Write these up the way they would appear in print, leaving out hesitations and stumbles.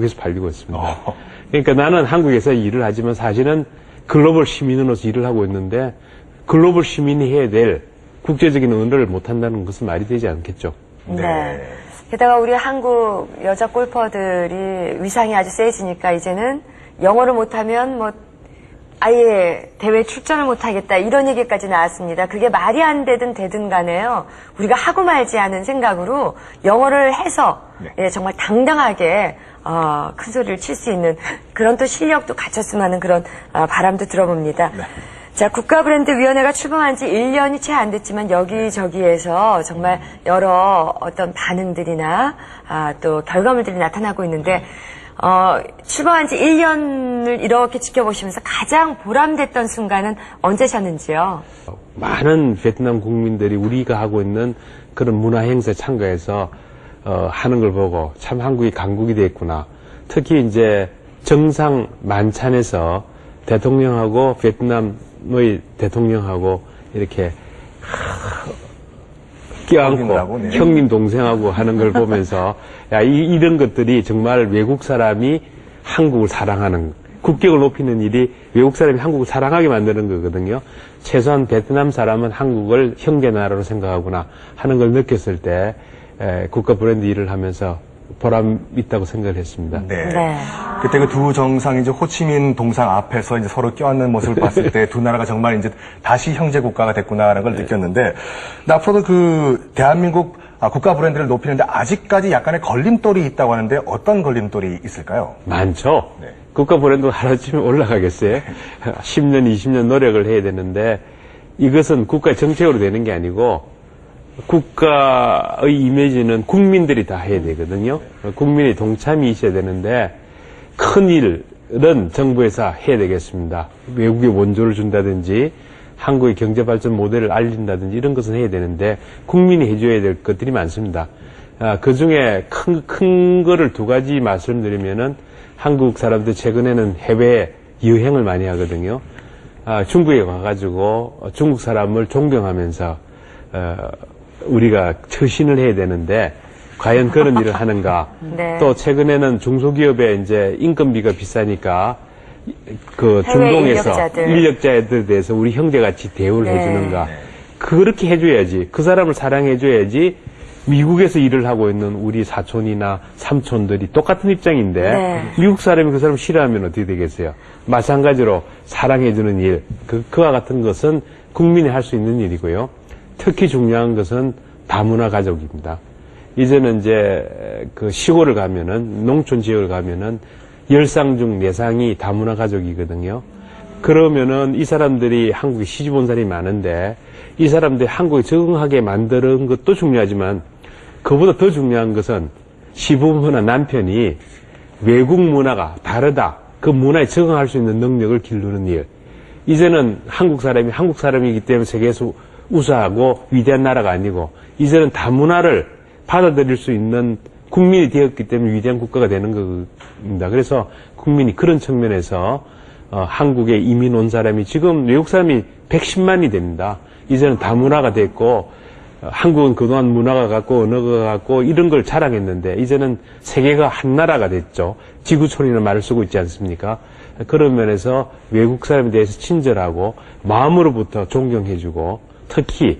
미국에서 팔리고 있습니다. 그러니까 나는 한국에서 일을 하지만 사실은 글로벌 시민으로서 일을 하고 있는데 글로벌 시민이 해야 될 국제적인 언어를 못한다는 것은 말이 되지 않겠죠. 네. 게다가 우리 한국 여자 골퍼들이 위상이 아주 세지니까 이제는 영어를 못하면 뭐 아예 대회 출전을 못하겠다 이런 얘기까지 나왔습니다. 그게 말이 안 되든 간에요. 우리가 하고 말지 않은 생각으로 영어를 해서 예, 정말 당당하게 큰 소리를 칠 수 있는 그런 또 실력도 갖췄으면 하는 그런 바람도 들어봅니다. 네. 자, 국가브랜드위원회가 출범한 지 1년이 채 안 됐지만 여기저기에서 정말 여러 어떤 반응들이나 또 결과물들이 나타나고 있는데 출범한 지 1년을 이렇게 지켜보시면서 가장 보람됐던 순간은 언제셨는지요? 많은 베트남 국민들이 우리가 하고 있는 그런 문화 행사에 참가해서 하는 걸 보고 참 한국이 강국이 됐구나. 특히 이제 정상 만찬에서 대통령하고 베트남의 대통령하고 이렇게 껴안고 형님 동생하고 하는 걸 보면서 야, 이런 것들이 정말 외국 사람이 한국을 사랑하는 국격을 높이는 일이 외국 사람이 한국을 사랑하게 만드는 거거든요. 최소한 베트남 사람은 한국을 형제 나라로 생각하구나 하는 걸 느꼈을 때 국가 브랜드 일을 하면서 보람 있다고 생각을 했습니다. 네. 그때 그 두 정상이 이제 호치민 동상 앞에서 이제 서로 껴안는 모습을 봤을 때 두 나라가 정말 이제 다시 형제 국가가 됐구나라는 걸 느꼈는데, 앞으로도 그 대한민국 국가 브랜드를 높이는데 아직까지 약간의 걸림돌이 있다고 하는데 어떤 걸림돌이 있을까요? 많죠. 네. 국가 브랜드 하루쯤에 올라가겠어요? 10년, 20년 노력을 해야 되는데 이것은 국가 정책으로 되는 게 아니고 국가의 이미지는 국민들이 다 해야 되거든요. 국민의 동참이 있어야 되는데 큰 일은 정부에서 해야 되겠습니다. 외국에 원조를 준다든지 한국의 경제발전 모델을 알린다든지 이런 것은 해야 되는데 국민이 해줘야 될 것들이 많습니다. 그 중에 큰 거를 두 가지 말씀드리면은 한국 사람들 최근에는 해외 여행을 많이 하거든요. 중국에 가가지고 중국 사람을 존경하면서 우리가 처신을 해야 되는데 과연 그런 일을 하는가? 네. 또 최근에는 중소기업에 이제 인건비가 비싸니까 그 중동에서 인력자들에 대해서 우리 형제같이 대우를 해주는가? 그렇게 해줘야지. 그 사람을 사랑해줘야지. 미국에서 일을 하고 있는 우리 사촌이나 삼촌들이 똑같은 입장인데 미국 사람이 그 사람을 싫어하면 어떻게 되겠어요? 마찬가지로 사랑해주는 일, 그와 같은 것은 국민이 할 수 있는 일이고요. 특히 중요한 것은 다문화 가족입니다. 이제는 이제 그 시골을 가면은 농촌 지역을 가면은 10상 중 4상이 다문화 가족이거든요. 그러면은 이 사람들이 한국에 시집 온 사람이 많은데 이 사람들이 한국에 적응하게 만드는 것도 중요하지만 그보다 더 중요한 것은 시부모나 남편이 외국 문화가 다르다. 그 문화에 적응할 수 있는 능력을 기르는 일. 이제는 한국 사람이기 때문에 세계에서 우수하고 위대한 나라가 아니고 이제는 다문화를 받아들일 수 있는 국민이 되었기 때문에 위대한 국가가 되는 겁니다. 그래서 국민이 그런 측면에서 한국에 이민 온 사람이 지금 외국 사람이 110만이 됩니다. 이제는 다문화가 됐고 한국은 그동안 문화가 같고 언어가 같고 이런 걸 자랑했는데 이제는 세계가 한 나라가 됐죠. 지구촌이라는 말을 쓰고 있지 않습니까? 그런 면에서 외국 사람에 대해서 친절하고 마음으로부터 존경해주고 특히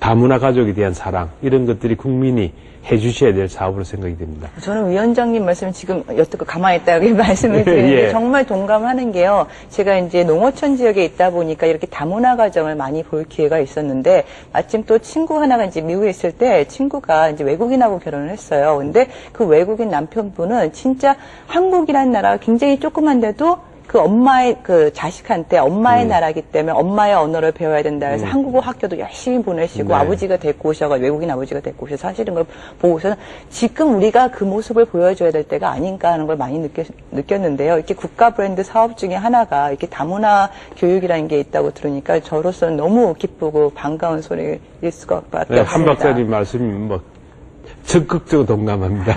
다문화 가족에 대한 사랑 이런 것들이 국민이 해주셔야 될 사업으로 생각이 됩니다. 저는 위원장님 말씀을 지금 여태껏 가만히 있다고 말씀을 드리는데 정말 동감하는 게요. 제가 이제 농어촌 지역에 있다 보니까 이렇게 다문화 가정을 많이 볼 기회가 있었는데 마침 또 친구 하나가 이제 미국에 있을 때 친구가 이제 외국인하고 결혼을 했어요. 근데 그 외국인 남편분은 진짜 한국이라는 나라가 굉장히 조그만데도 그 엄마의 그 자식한테 엄마의 나라기 때문에 엄마의 언어를 배워야 된다 해서 한국어 학교도 열심히 보내시고 아버지가 데리고 오셔가지고 외국인 아버지가 데리고 오셔서 하시는 걸 보고서는 지금 우리가 그 모습을 보여줘야 될 때가 아닌가 하는 걸 많이 느꼈는데요. 이렇게 국가 브랜드 사업 중에 하나가 이렇게 다문화 교육이라는 게 있다고 들으니까 저로서는 너무 기쁘고 반가운 소리일 수가 없었습니다. 한 박사님 말씀이 뭐 적극적으로 동감합니다.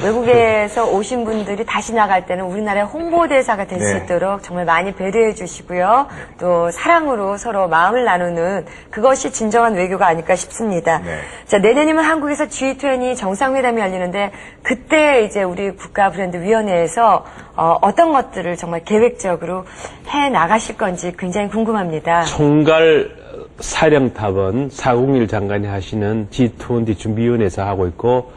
외국에서 오신 분들이 다시 나갈 때는 우리나라의 홍보대사가 될 수 네. 있도록 정말 많이 배려해 주시고요. 또 사랑으로 서로 마음을 나누는 그것이 진정한 외교가 아닐까 싶습니다. 네. 자, 내년이면 한국에서 G20 정상회담이 열리는데 그때 이제 우리 국가브랜드위원회에서 어떤 것들을 정말 계획적으로 해 나가실 건지 굉장히 궁금합니다. 총괄 사령탑은 401 장관이 하시는 G20 준비위원회에서 하고 있고,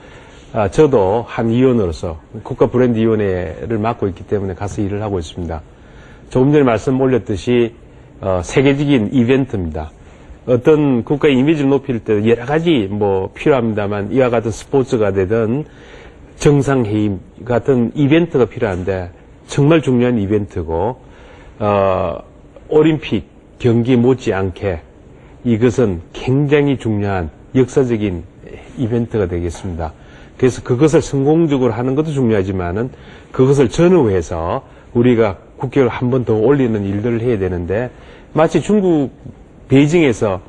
저도 한 위원으로서 국가브랜드위원회를 맡고 있기 때문에 가서 일을 하고 있습니다. 조금 전에 말씀 올렸듯이 세계적인 이벤트입니다. 어떤 국가의 이미지를 높일 때 여러 가지 뭐 필요합니다만 이와 같은 스포츠가 되든 정상회의 같은 이벤트가 필요한데 정말 중요한 이벤트고, 올림픽 경기 못지않게 이것은 굉장히 중요한 역사적인 이벤트가 되겠습니다. 그래서 그것을 성공적으로 하는 것도 중요하지만은 그것을 전후해서 우리가 국격을 한 번 더 올리는 일들을 해야 되는데, 마치 중국 베이징에서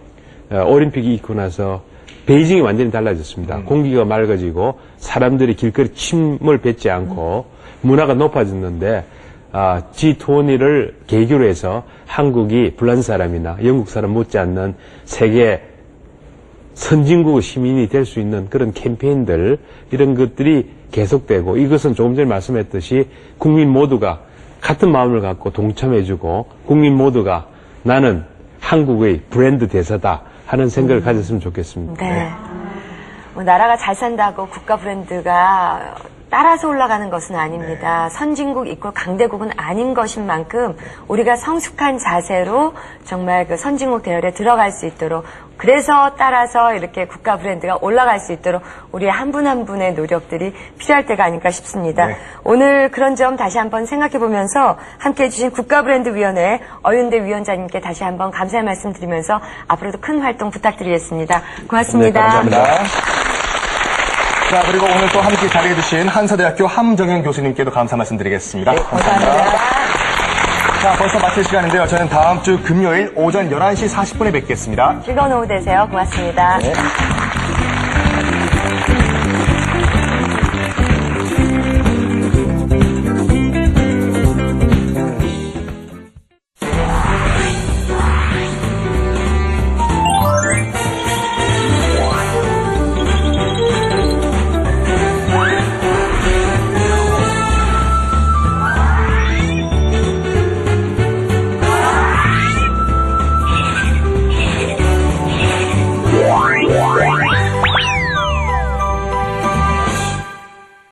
올림픽이 있고 나서 베이징이 완전히 달라졌습니다. 공기가 맑아지고 사람들이 길거리 침을 뱉지 않고 문화가 높아졌는데, G20를 계기로 해서 한국이 불란 사람이나 영국 사람 못지않는 세계 선진국 시민이 될 수 있는 그런 캠페인들, 이런 것들이 계속되고, 이것은 조금 전에 말씀했듯이 국민 모두가 같은 마음을 갖고 동참해주고, 국민 모두가 나는 한국의 브랜드 대사다 하는 생각을 가졌으면 좋겠습니다. 네. 뭐 나라가 잘 산다고 국가 브랜드가 따라서 올라가는 것은 아닙니다. 선진국 이꼴 강대국은 아닌 것인 만큼 우리가 성숙한 자세로 정말 그 선진국 대열에 들어갈 수 있도록, 그래서 따라서 이렇게 국가 브랜드가 올라갈 수 있도록 우리 한 분 한 분의 노력들이 필요할 때가 아닐까 싶습니다. 네. 오늘 그런 점 다시 한번 생각해 보면서 함께 해주신 국가브랜드위원회 어윤대 위원장님께 다시 한번 감사의 말씀 드리면서 앞으로도 큰 활동 부탁드리겠습니다. 고맙습니다. 네, 감사합니다. 자, 그리고 오늘 또 함께 자리해주신 한서대학교 함정현 교수님께도 감사 말씀드리겠습니다. 감사합니다. 자, 벌써 마칠 시간인데요. 저는 다음 주 금요일 오전 11시 40분에 뵙겠습니다. 즐거운 오후 되세요. 고맙습니다. 네.